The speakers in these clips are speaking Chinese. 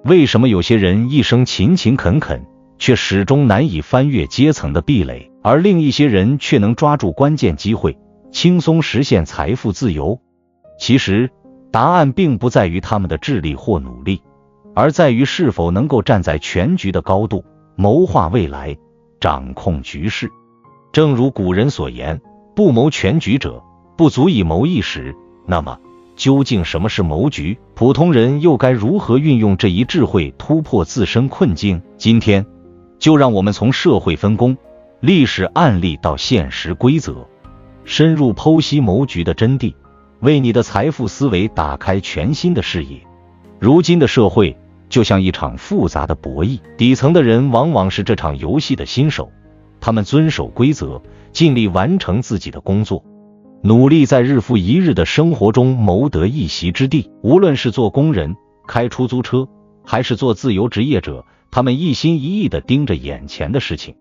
为什么有些人一生勤勤恳恳，却始终难以翻越阶层的壁垒，而另一些人却能抓住关键机会，轻松实现财富自由？其实，答案并不在于他们的智力或努力，而在于是否能够站在全局的高度，谋划未来，掌控局势。正如古人所言，不谋全局者，不足以谋一时。那么，究竟什么是谋局？普通人又该如何运用这一智慧突破自身困境？今天，就让我们从社会分工、历史案例到现实规则，深入剖析谋局的真谛，为你的财富思维打开全新的视野。如今的社会就像一场复杂的博弈，底层的人往往是这场游戏的新手，他们遵守规则，尽力完成自己的工作，努力在日复一日的生活中谋得一席之地。无论是做工人、开出租车，还是做自由职业者，他们一心一意地盯着眼前的事情，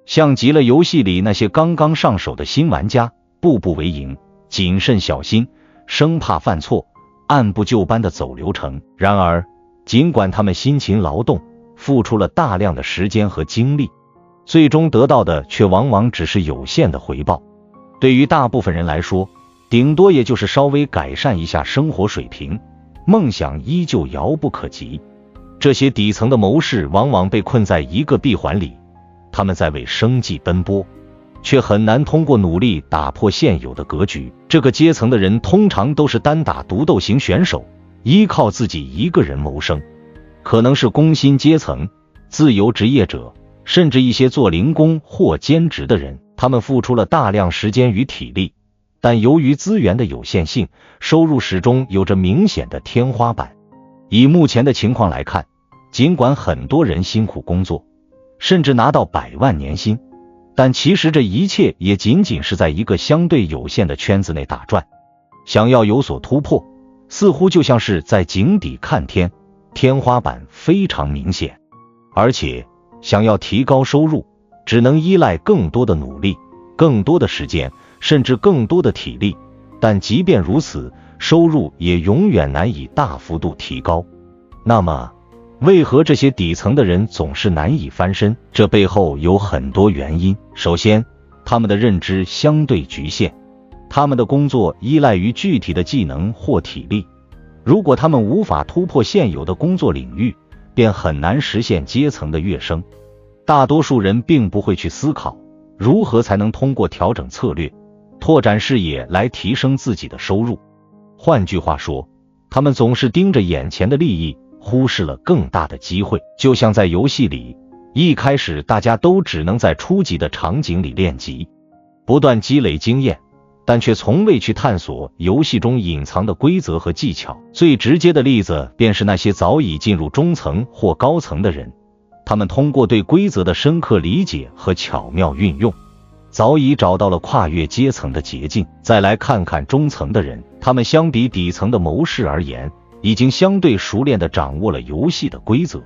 像极了游戏里那些刚刚上手的新玩家，步步为营，谨慎小心，生怕犯错，按部就班地走流程。然而，尽管他们辛勤劳动，付出了大量的时间和精力，最终得到的却往往只是有限的回报。对于大部分人来说，顶多也就是稍微改善一下生活水平，梦想依旧遥不可及。这些底层的谋士往往被困在一个闭环里，他们在为生计奔波，却很难通过努力打破现有的格局。这个阶层的人通常都是单打独斗型选手，依靠自己一个人谋生，可能是工薪阶层、自由职业者，甚至一些做零工或兼职的人。他们付出了大量时间与体力，但由于资源的有限性，收入始终有着明显的天花板。以目前的情况来看，尽管很多人辛苦工作，甚至拿到100万年薪，但其实这一切也仅仅是在一个相对有限的圈子内打转。想要有所突破，似乎就像是在井底看天，天花板非常明显。而且，想要提高收入，只能依赖更多的努力、更多的时间，甚至更多的体力。但即便如此，收入也永远难以大幅度提高。那么，为何这些底层的人总是难以翻身？这背后有很多原因。首先，他们的认知相对局限，他们的工作依赖于具体的技能或体力。如果他们无法突破现有的工作领域，便很难实现阶层的跃升。大多数人并不会去思考，如何才能通过调整策略、拓展视野来提升自己的收入。换句话说，他们总是盯着眼前的利益，忽视了更大的机会。就像在游戏里，一开始大家都只能在初级的场景里练级，不断积累经验，但却从未去探索游戏中隐藏的规则和技巧。最直接的例子便是那些早已进入中层或高层的人，他们通过对规则的深刻理解和巧妙运用，早已找到了跨越阶层的捷径。再来看看中层的人，他们相比底层的谋士而言，已经相对熟练地掌握了游戏的规则。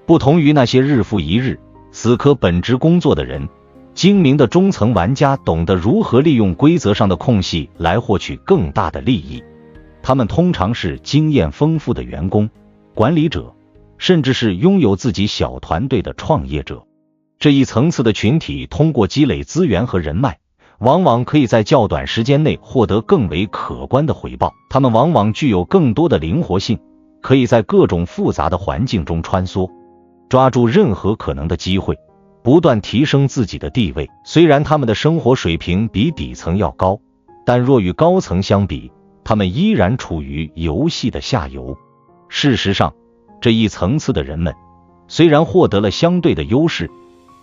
不同于那些日复一日死磕本职工作的人，精明的中层玩家懂得如何利用规则上的空隙来获取更大的利益。他们通常是经验丰富的员工、管理者，甚至是拥有自己小团队的创业者。这一层次的群体通过积累资源和人脉，往往可以在较短时间内获得更为可观的回报。他们往往具有更多的灵活性，可以在各种复杂的环境中穿梭，抓住任何可能的机会，不断提升自己的地位。虽然他们的生活水平比底层要高，但若与高层相比，他们依然处于游戏的下游。事实上，这一层次的人们虽然获得了相对的优势，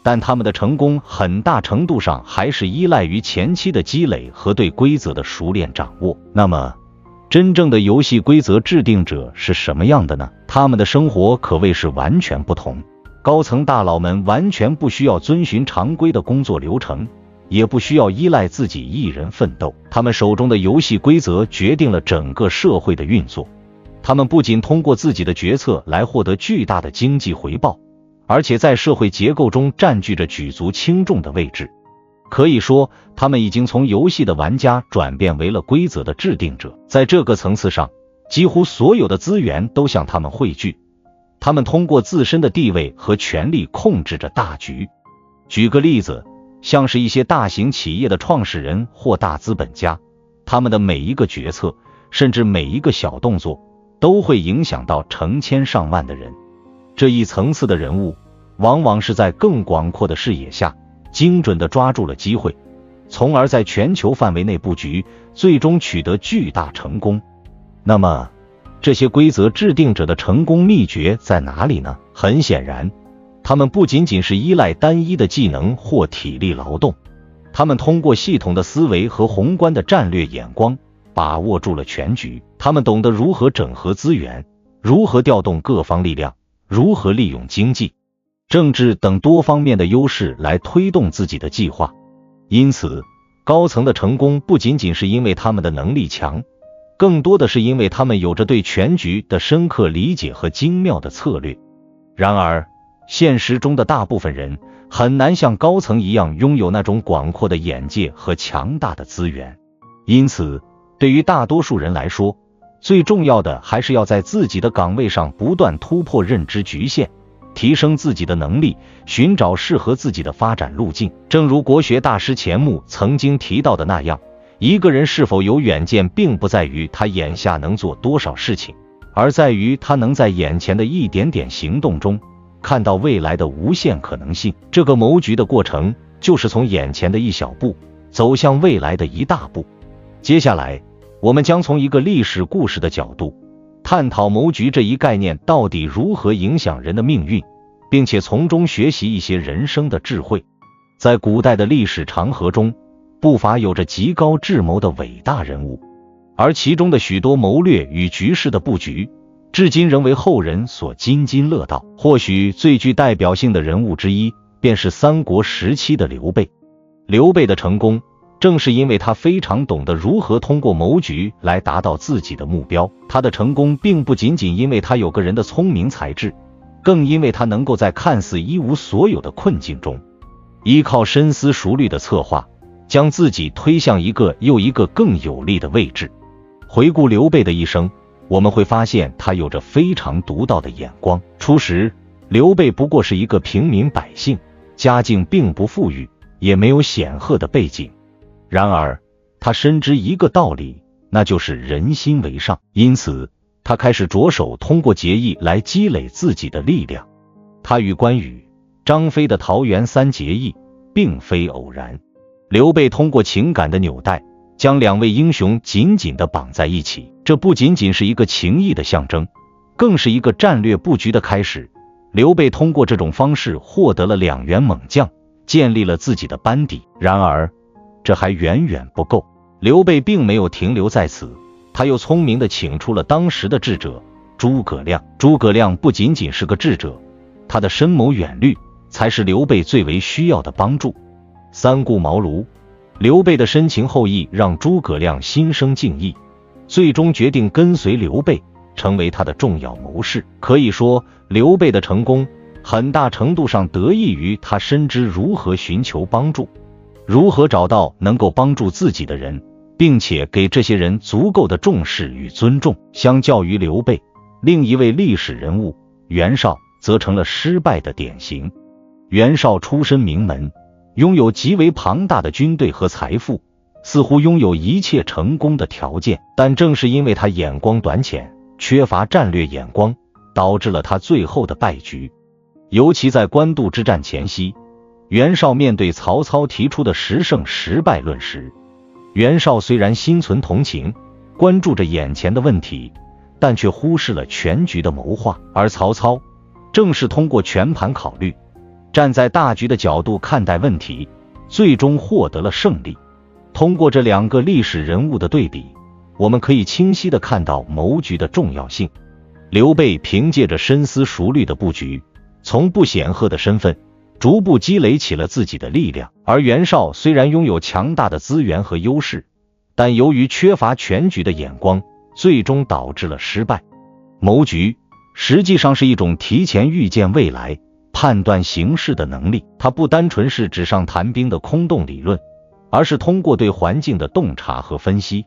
但他们的成功很大程度上还是依赖于前期的积累和对规则的熟练掌握。那么，真正的游戏规则制定者是什么样的呢？他们的生活可谓是完全不同。高层大佬们完全不需要遵循常规的工作流程，也不需要依赖自己一人奋斗。他们手中的游戏规则决定了整个社会的运作。他们不仅通过自己的决策来获得巨大的经济回报，而且在社会结构中占据着举足轻重的位置。可以说，他们已经从游戏的玩家转变为了规则的制定者。在这个层次上，几乎所有的资源都向他们汇聚，他们通过自身的地位和权力控制着大局。举个例子，像是一些大型企业的创始人或大资本家，他们的每一个决策，甚至每一个小动作，都会影响到成千上万的人。这一层次的人物，往往是在更广阔的视野下，精准地抓住了机会，从而在全球范围内布局，最终取得巨大成功。那么，这些规则制定者的成功秘诀在哪里呢？很显然，他们不仅仅是依赖单一的技能或体力劳动，他们通过系统的思维和宏观的战略眼光，把握住了全局。他们懂得如何整合资源，如何调动各方力量，如何利用经济、政治等多方面的优势来推动自己的计划。因此，高层的成功不仅仅是因为他们的能力强，更多的是因为他们有着对全局的深刻理解和精妙的策略。然而，现实中的大部分人很难像高层一样拥有那种广阔的眼界和强大的资源。因此，对于大多数人来说，最重要的还是要在自己的岗位上不断突破认知局限，提升自己的能力，寻找适合自己的发展路径。正如国学大师钱穆曾经提到的那样，一个人是否有远见，并不在于他眼下能做多少事情，而在于他能在眼前的一点点行动中看到未来的无限可能性。这个谋局的过程，就是从眼前的一小步走向未来的一大步。接下来，我们将从一个历史故事的角度，探讨谋局这一概念到底如何影响人的命运，并且从中学习一些人生的智慧。在古代的历史长河中，不乏有着极高智谋的伟大人物，而其中的许多谋略与局势的布局，至今仍为后人所津津乐道。或许最具代表性的人物之一，便是三国时期的刘备。刘备的成功，正是因为他非常懂得如何通过谋局来达到自己的目标。他的成功并不仅仅因为他有个人的聪明才智，更因为他能够在看似一无所有的困境中，依靠深思熟虑的策划，将自己推向一个又一个更有利的位置。回顾刘备的一生，我们会发现他有着非常独到的眼光。初时，刘备不过是一个平民百姓，家境并不富裕，也没有显赫的背景。然而，他深知一个道理，那就是人心为上。因此，他开始着手通过结义来积累自己的力量。他与关羽、张飞的桃园三结义，并非偶然。刘备通过情感的纽带，将两位英雄紧紧地绑在一起。这不仅仅是一个情谊的象征，更是一个战略布局的开始。刘备通过这种方式获得了2员猛将，建立了自己的班底。然而，这还远远不够。刘备并没有停留在此，他又聪明地请出了当时的智者诸葛亮。诸葛亮不仅仅是个智者，他的深谋远虑才是刘备最为需要的帮助。三顾茅庐，刘备的深情厚谊让诸葛亮心生敬意，最终决定跟随刘备，成为他的重要谋士。可以说，刘备的成功很大程度上得益于他深知如何寻求帮助，如何找到能够帮助自己的人，并且给这些人足够的重视与尊重。相较于刘备，另一位历史人物袁绍则成了失败的典型。袁绍出身名门，拥有极为庞大的军队和财富，似乎拥有一切成功的条件，但正是因为他眼光短浅，缺乏战略眼光，导致了他最后的败局。尤其在官渡之战前夕，袁绍面对曹操提出的10胜10败论时，袁绍虽然心存同情，关注着眼前的问题，但却忽视了全局的谋划。而曹操正是通过全盘考虑，站在大局的角度看待问题，最终获得了胜利。通过这2个历史人物的对比，我们可以清晰地看到谋局的重要性。刘备凭借着深思熟虑的布局，从不显赫的身份逐步积累起了自己的力量。而袁绍虽然拥有强大的资源和优势，但由于缺乏全局的眼光，最终导致了失败。谋局实际上是一种提前预见未来、判断形势的能力，它不单纯是纸上谈兵的空洞理论，而是通过对环境的洞察和分析，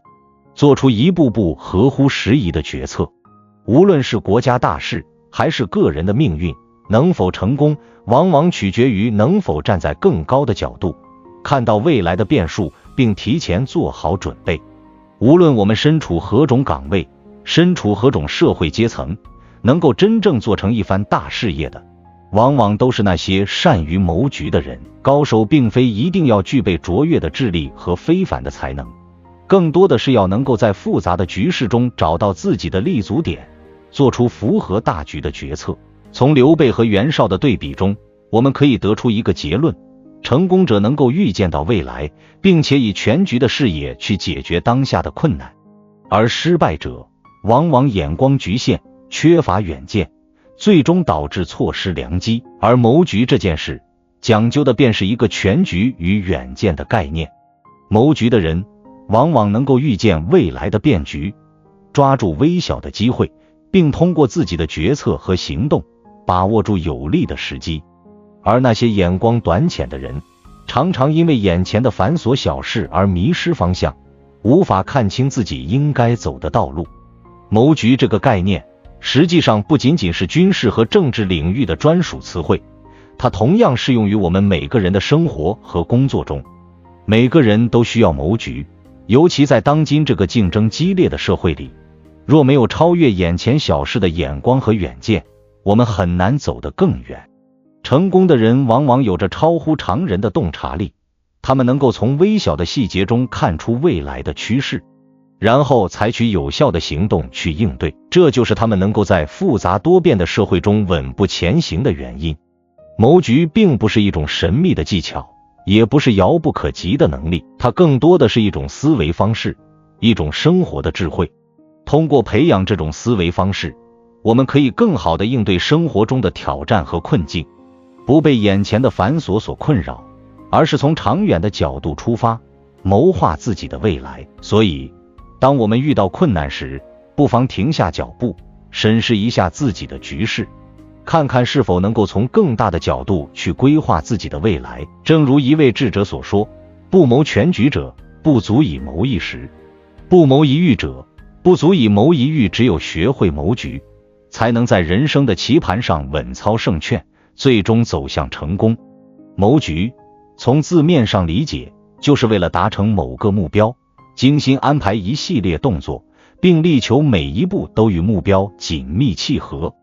做出一步步合乎时宜的决策。无论是国家大事、还是个人的命运，能否成功，往往取决于能否站在更高的角度，看到未来的变数，并提前做好准备。无论我们身处何种岗位，身处何种社会阶层，能够真正做成一番大事业的，往往都是那些善于谋局的人。高手并非一定要具备卓越的智力和非凡的才能，更多的是要能够在复杂的局势中找到自己的立足点，做出符合大局的决策。从刘备和袁绍的对比中，我们可以得出一个结论：成功者能够预见到未来，并且以全局的视野去解决当下的困难，而失败者往往眼光局限，缺乏远见，最终导致错失良机。而谋局这件事，讲究的便是一个全局与远见的概念。谋局的人往往能够预见未来的变局，抓住微小的机会，并通过自己的决策和行动把握住有利的时机。而那些眼光短浅的人，常常因为眼前的繁琐小事而迷失方向，无法看清自己应该走的道路。谋局这个概念，实际上不仅仅是军事和政治领域的专属词汇，它同样适用于我们每个人的生活和工作中。每个人都需要谋局，尤其在当今这个竞争激烈的社会里，若没有超越眼前小事的眼光和远见，我们很难走得更远。成功的人往往有着超乎常人的洞察力，他们能够从微小的细节中看出未来的趋势，然后采取有效的行动去应对，这就是他们能够在复杂多变的社会中稳步前行的原因。谋局并不是一种神秘的技巧，也不是遥不可及的能力，它更多的是一种思维方式，一种生活的智慧。通过培养这种思维方式，我们可以更好地应对生活中的挑战和困境，不被眼前的繁琐所困扰，而是从长远的角度出发，谋划自己的未来。所以，当我们遇到困难时，不妨停下脚步，审视一下自己的局势，看看是否能够从更大的角度去规划自己的未来。正如一位智者所说，不谋全局者，不足以谋一时；不谋一域者，不足以谋一域。只有学会谋局，才能在人生的棋盘上稳操胜券，最终走向成功。谋局，从字面上理解，就是为了达成某个目标，精心安排一系列动作，并力求每一步都与目标紧密契合。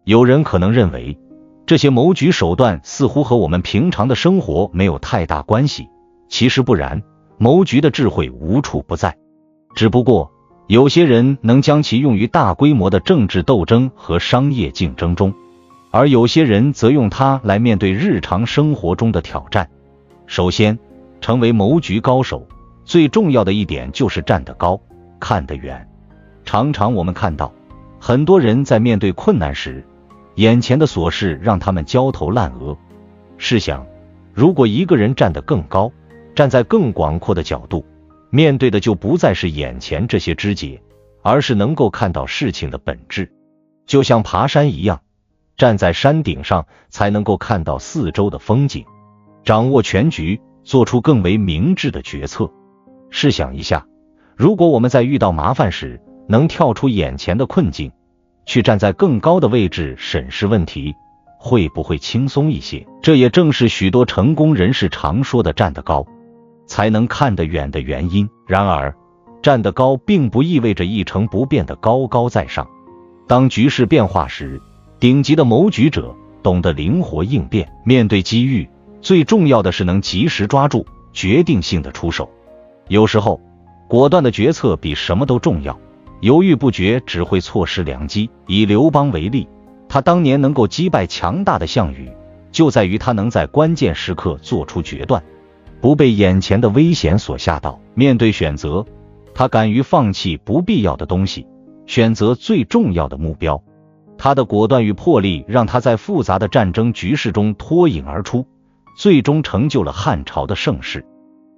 有人可能认为，这些谋局手段似乎和我们平常的生活没有太大关系，其实不然，谋局的智慧无处不在。只不过，有些人能将其用于大规模的政治斗争和商业竞争中，而有些人则用它来面对日常生活中的挑战。首先，成为谋局高手，最重要的一点就是站得高，看得远。常常我们看到，很多人在面对困难时，眼前的琐事让他们焦头烂额。试想，如果一个人站得更高，站在更广阔的角度，面对的就不再是眼前这些枝节，而是能够看到事情的本质。就像爬山一样，站在山顶上才能够看到四周的风景，掌握全局，做出更为明智的决策。试想一下，如果我们在遇到麻烦时，能跳出眼前的困境，去站在更高的位置审视问题，会不会轻松一些？这也正是许多成功人士常说的站得高，才能看得远的原因。然而，站得高并不意味着一成不变的高高在上。当局势变化时，顶级的谋局者懂得灵活应变，面对机遇，最重要的是能及时抓住，决定性的出手。有时候，果断的决策比什么都重要，犹豫不决只会错失良机。以刘邦为例，他当年能够击败强大的项羽，就在于他能在关键时刻做出决断，不被眼前的危险所吓到。面对选择，他敢于放弃不必要的东西，选择最重要的目标。他的果断与魄力让他在复杂的战争局势中脱颖而出，最终成就了汉朝的盛世。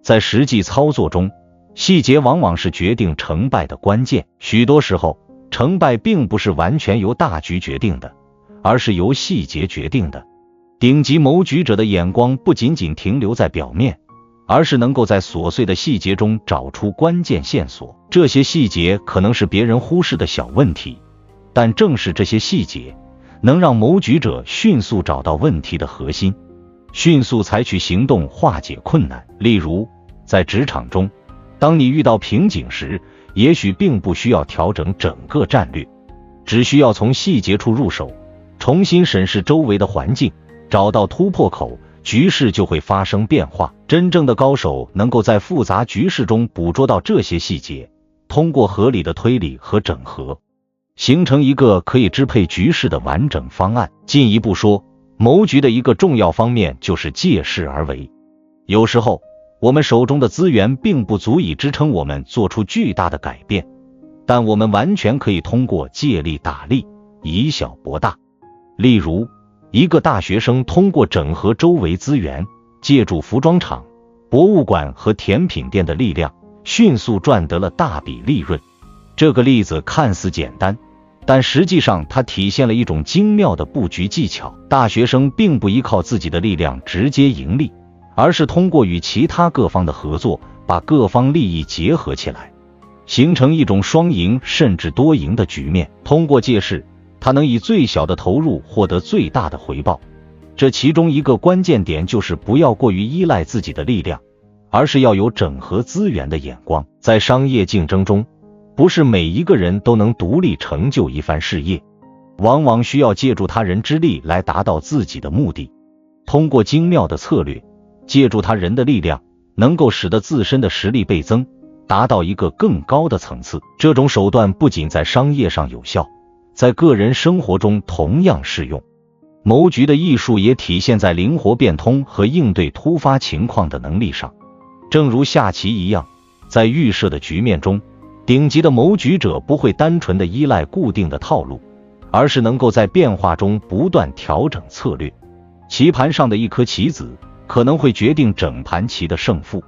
在实际操作中，细节往往是决定成败的关键。许多时候，成败并不是完全由大局决定的，而是由细节决定的。顶级谋局者的眼光不仅仅停留在表面，而是能够在琐碎的细节中找出关键线索。这些细节可能是别人忽视的小问题，但正是这些细节，能让谋局者迅速找到问题的核心，迅速采取行动化解困难。例如，在职场中，当你遇到瓶颈时，也许并不需要调整整个战略，只需要从细节处入手，重新审视周围的环境，找到突破口，局势就会发生变化。真正的高手能够在复杂局势中捕捉到这些细节，通过合理的推理和整合，形成一个可以支配局势的完整方案。进一步说，谋局的一个重要方面就是借势而为。有时候，我们手中的资源并不足以支撑我们做出巨大的改变，但我们完全可以通过借力打力，以小博大。例如，一个大学生通过整合周围资源，借助服装厂、博物馆和甜品店的力量，迅速赚得了大笔利润。这个例子看似简单，但实际上它体现了一种精妙的布局技巧。大学生并不依靠自己的力量直接盈利，而是通过与其他各方的合作，把各方利益结合起来，形成一种双赢甚至多赢的局面。通过借势，他能以最小的投入获得最大的回报。这其中一个关键点就是不要过于依赖自己的力量，而是要有整合资源的眼光。在商业竞争中，不是每一个人都能独立成就一番事业，往往需要借助他人之力来达到自己的目的。通过精妙的策略，借助他人的力量，能够使得自身的实力倍增，达到一个更高的层次。这种手段不仅在商业上有效，在个人生活中同样适用。谋局的艺术也体现在灵活变通和应对突发情况的能力上。正如下棋一样，在预设的局面中，顶级的谋局者不会单纯的依赖固定的套路，而是能够在变化中不断调整策略。棋盘上的一颗棋子可能会决定整盘棋的胜负。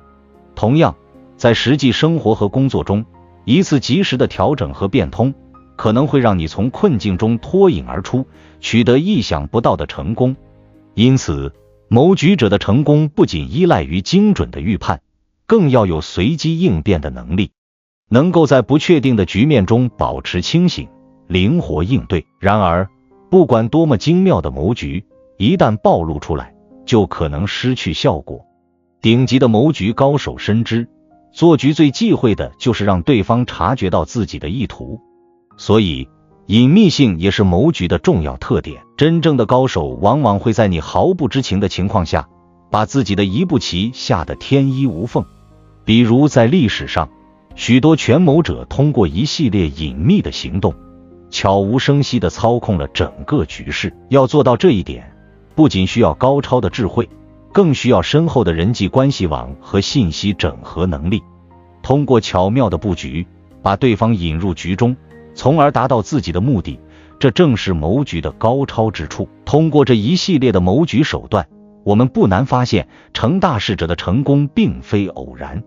同样，在实际生活和工作中，一次及时的调整和变通，可能会让你从困境中脱颖而出，取得意想不到的成功。因此，谋局者的成功不仅依赖于精准的预判，更要有随机应变的能力，能够在不确定的局面中保持清醒，灵活应对。然而，不管多么精妙的谋局，一旦暴露出来，就可能失去效果。顶级的谋局高手深知，做局最忌讳的就是让对方察觉到自己的意图，所以隐秘性也是谋局的重要特点。真正的高手往往会在你毫不知情的情况下，把自己的一步棋下得天衣无缝。比如在历史上，许多权谋者通过一系列隐秘的行动，悄无声息地操控了整个局势。要做到这一点，不仅需要高超的智慧，更需要深厚的人际关系网和信息整合能力。通过巧妙的布局，把对方引入局中，从而达到自己的目的，这正是谋局的高超之处。通过这一系列的谋局手段，我们不难发现，成大事者的成功并非偶然，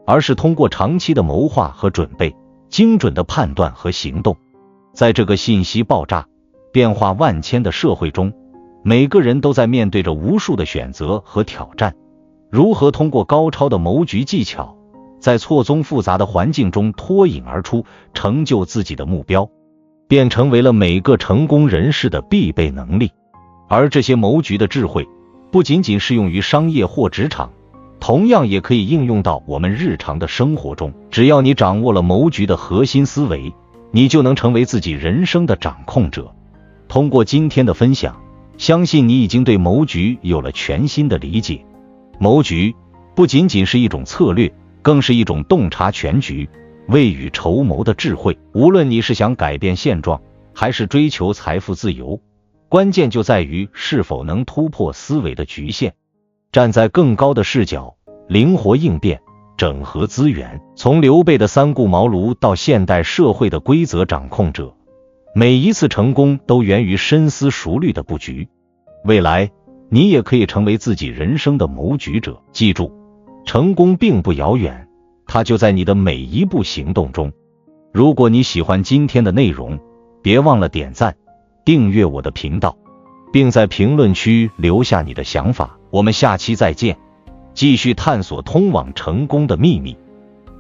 而是通过长期的谋划和准备，精准的判断和行动。在这个信息爆炸、变化万千的社会中，每个人都在面对着无数的选择和挑战。如何通过高超的谋局技巧，在错综复杂的环境中脱颖而出，成就自己的目标，便成为了每个成功人士的必备能力。而这些谋局的智慧，不仅仅适用于商业或职场，同样也可以应用到我们日常的生活中。只要你掌握了谋局的核心思维，你就能成为自己人生的掌控者。通过今天的分享，相信你已经对谋局有了全新的理解。谋局不仅仅是一种策略，更是一种洞察全局、未雨绸缪的智慧。无论你是想改变现状，还是追求财富自由，关键就在于是否能突破思维的局限，站在更高的视角，灵活应变，整合资源。从刘备的三顾茅庐到现代社会的规则掌控者，每一次成功都源于深思熟虑的布局。未来，你也可以成为自己人生的谋局者。记住，成功并不遥远，它就在你的每一步行动中。如果你喜欢今天的内容，别忘了点赞、订阅我的频道，并在评论区留下你的想法。我们下期再见，继续探索通往成功的秘密。